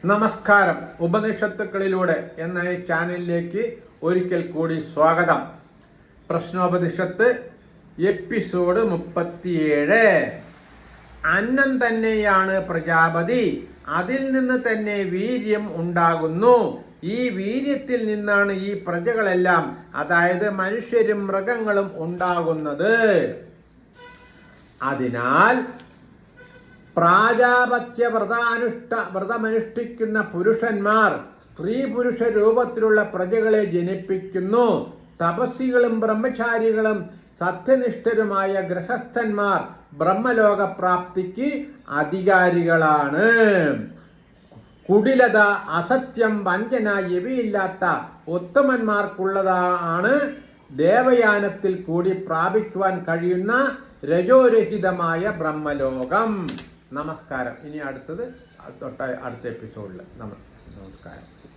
നമസ്കാരം. ഉപനിഷത്തുക്കളിലൂടെ എന്ന ഈ ചാനലിലേക്ക് ഒരിക്കൽ കൂടി സ്വാഗതം. പ്രശ്നോപനിഷത്ത് എപ്പിസോഡ് 37. അന്നം തന്നെയാണ് പ്രജാപതി, അതിൽ നിന്ന് തന്നെ വീര്യം ഉണ്ടാകുന്നു. ഈ വീര്യത്തിൽ നിന്നാണ് ഈ പ്രജകളെല്ലാം, അതായത് മനുഷ്യരും മൃഗങ്ങളും ഉണ്ടാകുന്നത്. അതിനാൽ പ്രാജാപത്യ വ്രതമനുഷ്ഠിക്കുന്ന പുരുഷന്മാർ സ്ത്രീ പുരുഷ രൂപത്തിലുള്ള പ്രജകളെ ജനിപ്പിക്കുന്നു. തപസ്സികളും ബ്രഹ്മചാരികളും സത്യനിഷ്ഠരുമായ ഗൃഹസ്ഥന്മാർ ബ്രഹ്മലോകപ്രാപ്തിക്ക് അധികാരികളാണ്. കുടിലത, അസത്യം, വഞ്ചന ഇവയില്ലാത്ത ഉത്തമന്മാർക്കുള്ളതാണ് ദേവയാനത്തിൽ കൂടി പ്രാപിക്കുവാൻ കഴിയുന്ന രജോരഹിതമായ ബ്രഹ്മലോകം. നമസ്കാരം. ഇനി അടുത്ത എപ്പിസോഡിൽ നമസ്കാരം.